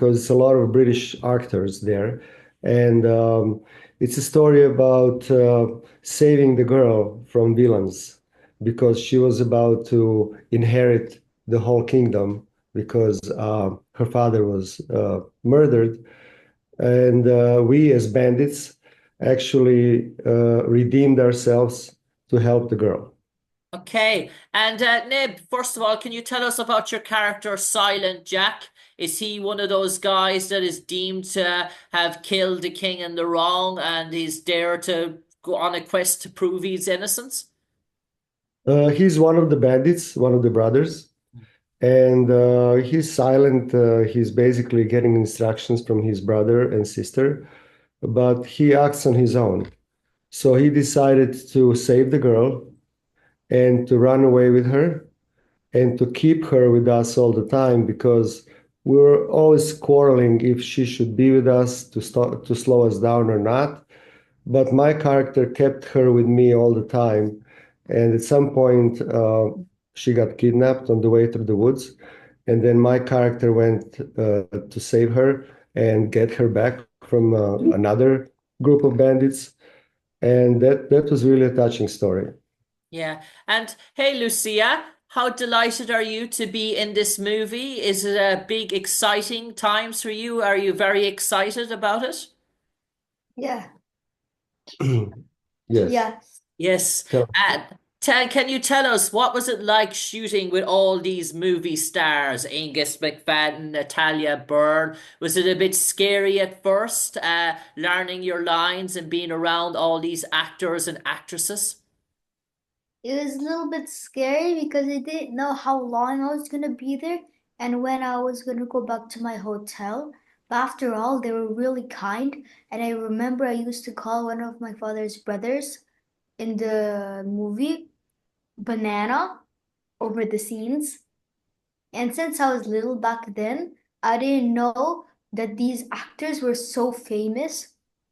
because it's a lot of British actors there, and it's a story about saving the girl from villains because she was about to inherit the whole kingdom because her father was murdered, and we as bandits actually redeemed ourselves to help the girl. Okay. And Nib, first of all, can you tell us about your character, Silent Jack? Is he one of those guys that is deemed to have killed the king in the wrong and is there to go on a quest to prove his innocence? He's one of the bandits, one of the brothers, and he's silent. He's basically getting instructions from his brother and sister, but he acts on his own. So he decided to save the girl and to run away with her and to keep her with us all the time because we were always quarreling if she should be with us to slow us down or not. But my character kept her with me all the time. And at some point, she got kidnapped on the way through the woods. And then my character went to save her and get her back from another group of bandits. And that was really a touching story. Yeah. And hey, Lucia, how delighted are you to be in this movie? Is it a big, exciting times for you? Are you very excited about it? Yeah. Yes. Yes. Yes. So, Can you tell us what was it like shooting with all these movie stars, Angus McFadden, Natalia Byrne? Was it a bit scary at first, learning your lines and being around all these actors and actresses? It was a little bit scary because I didn't know how long I was gonna be there and when I was gonna go back to my hotel. But after all, they were really kind. And I remember I used to call one of my father's brothers in the movie Banana over the scenes. And since I was little back then, I didn't know that these actors were so famous.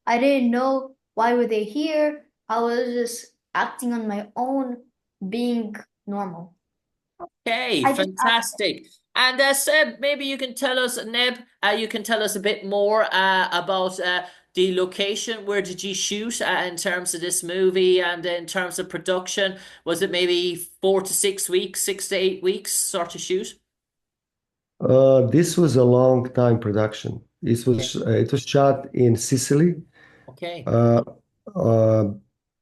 I didn't know why were they here. I was just acting on my own, being normal. Okay, I just act. fantastic. And Seb, maybe you can tell us, Neb, you can tell us a bit more about the location. Where did you shoot in terms of this movie and in terms of production? Was it maybe 4 to 6 weeks, 6 to 8 weeks sort of shoot? this was a long time production. Okay. It was shot in Sicily, Okay. uh, uh,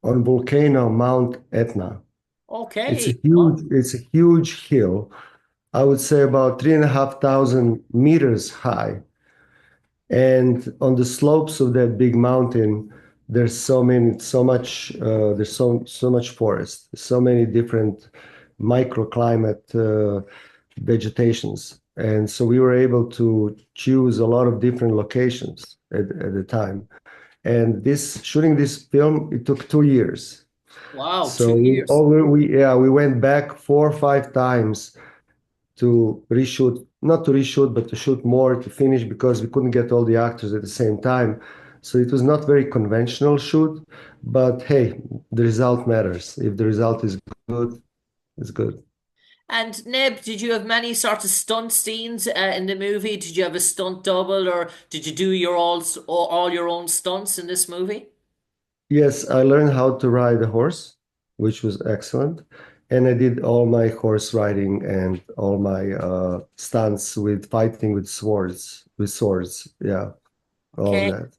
on volcano Mount Etna. Okay. Wow. It's a huge hill. I would say about 3,500 meters high. And on the slopes of that big mountain, there's so much forest, so many different microclimate vegetations. And so we were able to choose a lot of different locations at the time. And this shooting this film, it took 2 years. Wow, So 2 years. we went back 4 or 5 times to reshoot, not to reshoot, but to shoot more to finish because we couldn't get all the actors at the same time. So it was not very conventional shoot, but hey, the result matters. If the result is good, it's good. And Neb, did you have many sort of stunt scenes in the movie? Did you have a stunt double, or did you do your all your own stunts in this movie? Yes, I learned how to ride a horse, which was excellent. And I did all my horse riding and all my stunts with fighting with swords. Yeah, all of Okay. that.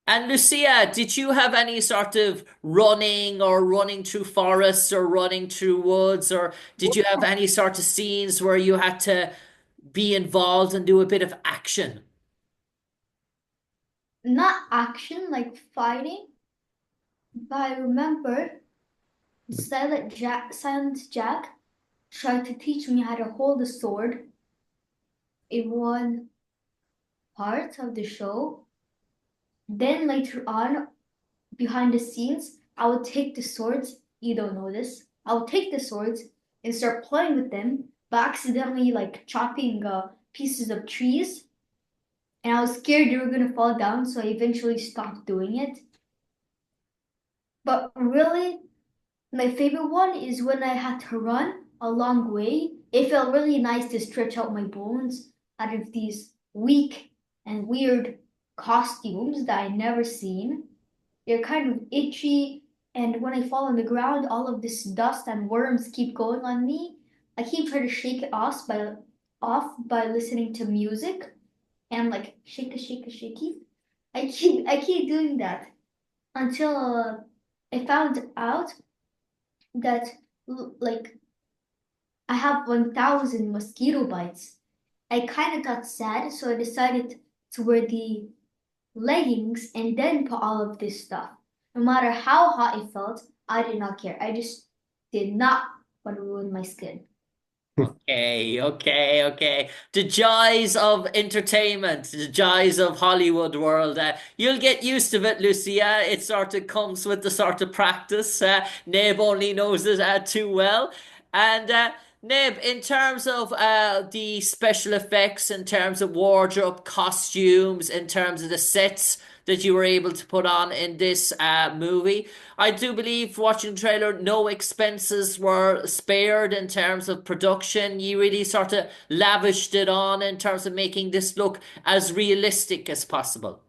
And Lucia, did you have any sort of running or running through forests or running through woods, or did you have any sort of scenes where you had to be involved and do a bit of action? Not action like fighting, but I remember Silent Jack tried to teach me how to hold a sword in one part of the show. Then later on, behind the scenes, I would take the swords. You don't know this. I would take the swords and start playing with them, but accidentally like chopping pieces of trees. And I was scared they were gonna fall down, so I eventually stopped doing it. But really, my favorite one is when I had to run a long way. It felt really nice to stretch out my bones out of these weak and weird costumes that I never seen. They're kind of itchy, and when I fall on the ground, all of this dust and worms keep going on me. I keep trying to shake it off by listening to music and like shake a shake a shaky. I keep doing that until I found out that like I have 1,000 mosquito bites. I kind of got sad, so I decided to wear the leggings and then put all of this stuff. No matter how hot it felt, I did not care. I just did not want to ruin my skin. Okay. The joys of entertainment, the joys of Hollywood world. You'll get used to it, Lucia. It sort of comes with the sort of practice. Neb only knows it too well. And Neb, in terms of the special effects, in terms of wardrobe, costumes, in terms of the sets that you were able to put on in this movie, I do believe watching the trailer, no expenses were spared in terms of production. You really sort of lavished it on in terms of making this look as realistic as possible.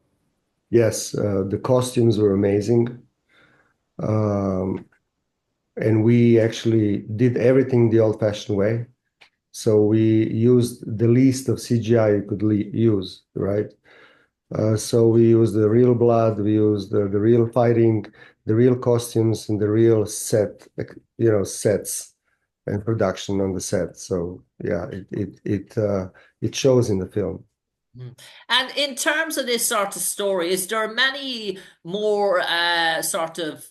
Yes, the costumes were amazing. Um, and we actually did everything the old-fashioned way. So we used the least of CGI you could use, right? So we used the real blood, we used the real fighting, the real costumes, and the real sets and production on the set. So yeah, it shows in the film. Mm. And in terms of this sort of story, is there many more sort of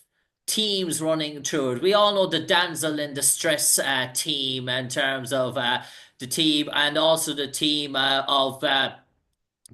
teams running through it? We all know the damsel in distress team in terms of the team, and also the team of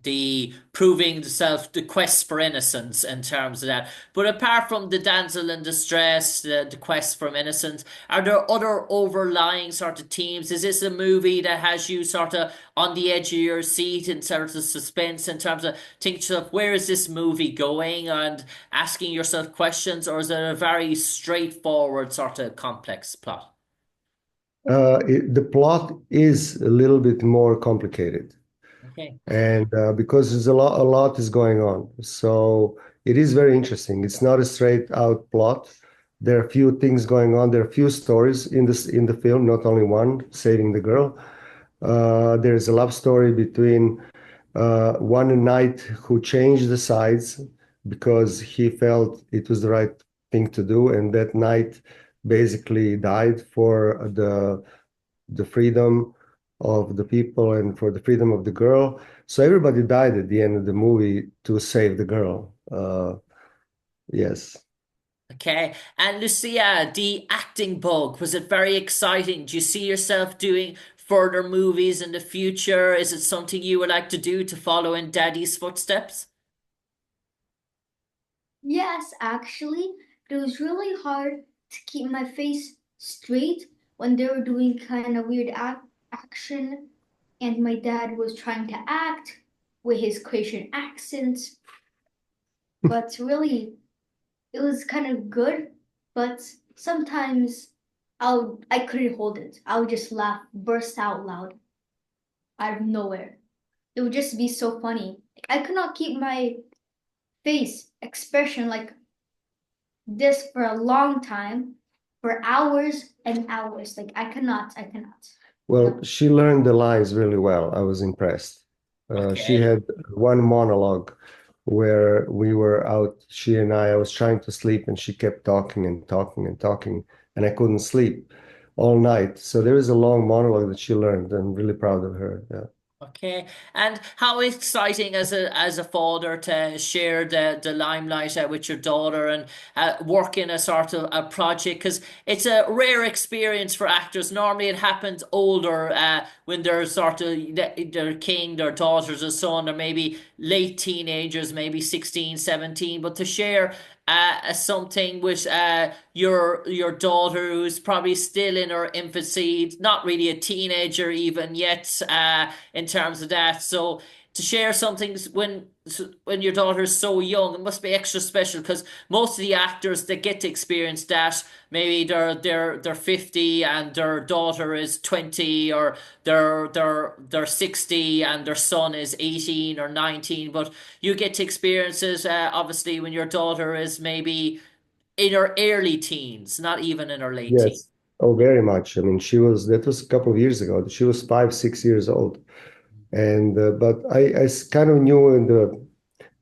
the proving the quest for innocence in terms of that. But apart from the damsel in distress, the quest for innocence, are there other overlying sort of themes? Is this a movie that has you sort of on the edge of your seat in sort of suspense in terms of thinking to yourself, where is this movie going, and asking yourself questions, or is it a very straightforward sort of complex plot? The plot is a little bit more complicated. Okay. And because there's a lot is going on, so it is very interesting. It's not a straight out plot. There are a few things going on. There are a few stories in the film, not only one, saving the girl. There's a love story between one knight who changed the sides because he felt it was the right thing to do, and that knight basically died for the freedom of the people and for the freedom of the girl. So everybody died at the end of the movie to save the girl. Yes. Okay. And Lucia, the acting bug, was it very exciting? Do you see yourself doing further movies in the future? Is it something you would like to do to follow in Daddy's footsteps? Yes, actually, but it was really hard to keep my face straight when they were doing kind of weird action, and my dad was trying to act with his Croatian accent. But really, it was kind of good, but sometimes I couldn't hold it. I would just laugh, burst out loud out of nowhere. It would just be so funny. I could not keep my face expression like this for a long time, for hours and hours. Like I cannot. Well, No. she learned the lines really well. I was impressed. She Okay. had one monologue where we were out, she and I was trying to sleep, and she kept talking and talking and talking, and I couldn't sleep all night. So there is a long monologue that she learned. I'm really proud of her. Yeah. Okay, and how exciting as a father to share the limelight with your daughter and work in a sort of a project, because it's a rare experience for actors. Normally, it happens older when they're sort of their king, their daughters, or son, or maybe late teenagers, maybe 16, 17. But to share something with your daughter who's probably still in her infancy, not really a teenager even yet, in terms of that. So to share something when your daughter's so young. It must be extra special because most of the actors that get to experience that, maybe they're 50 and their daughter is 20, or they're 60 and their son is 18 or 19. But you get to experience it obviously when your daughter is maybe in her early teens, not even in her late teens. Yes. Oh, very much. I mean, that was a couple of years ago. She was 5, 6 years old. And, but I kind of knew in the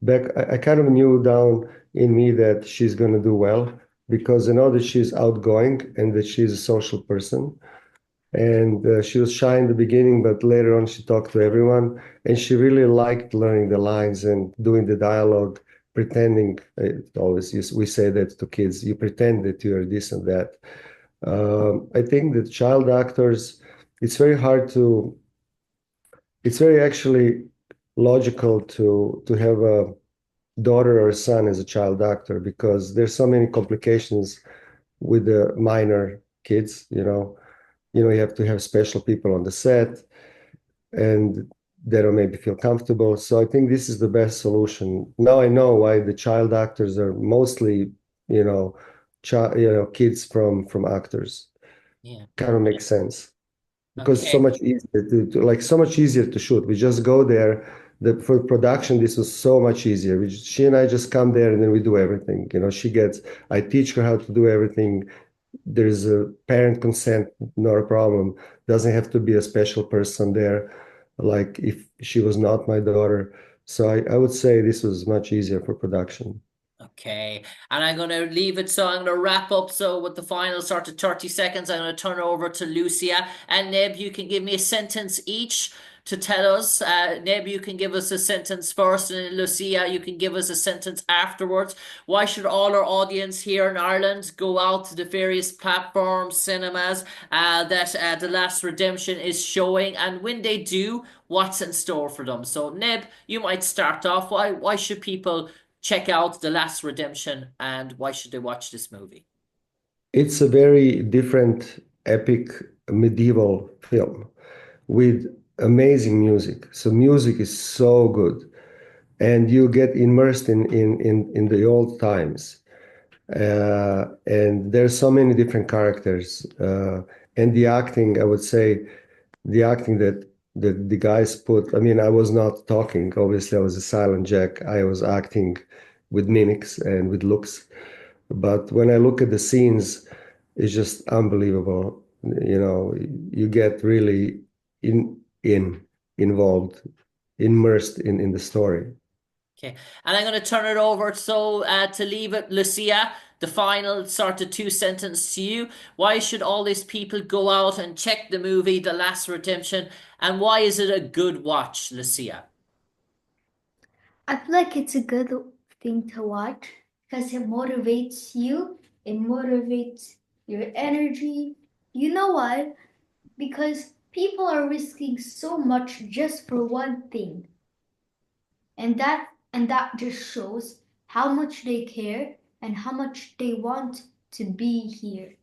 back, I kind of knew down in me that she's going to do well because I know that she's outgoing and that she's a social person. And she was shy in the beginning, but later on she talked to everyone, and she really liked learning the lines and doing the dialogue, pretending. We say that to kids, you pretend that you're this and that. I think that child actors, it's very hard to, it's very actually logical to have a daughter or son as a child actor because there's so many complications with the minor kids, you have to have special people on the set and they don't maybe feel comfortable. So I think this is the best solution. Now I know why the child actors are mostly, you know, kids from actors. Yeah. Kind of makes sense because it's so Okay. much easier so much easier to shoot. We just go there. For production, this was so much easier. She and I just come there and then we do everything. I teach her how to do everything. There's a parent consent, not a problem. Doesn't have to be a special person there, like if she was not my daughter. So I would say this was much easier for production. Okay, and I'm going to leave it. So I'm going to wrap up. So with the final sort of 30 seconds, I'm going to turn it over to Lucia and Neb. You can give me a sentence each to tell us. Neb, you can give us a sentence first, and then Lucia, you can give us a sentence afterwards. Why should all our audience here in Ireland go out to the various platforms, cinemas that The Last Redemption is showing? And when they do, what's in store for them? So Neb, you might start off. Why should people check out The Last Redemption, and why should they watch this movie? It's a very different, epic, medieval film with amazing music. So music is so good, and you get immersed in the old times. And there's so many different characters, and the acting. I would say the acting that the guys put. I mean, I was not talking. Obviously, I was a silent Jack. I was acting with mimics and with looks. But when I look at the scenes, it's just unbelievable. You get really in in involved, immersed in the story. Okay, and I'm going to turn it over to leave it, Lucia. The final sort of two sentence to you. Why should all these people go out and check the movie The Last Redemption, and why is it a good watch, Lucia? I feel like it's a good thing to watch because it motivates you, it motivates your energy. You know why? Because people are risking so much just for one thing. And that just shows how much they care and how much they want to be here.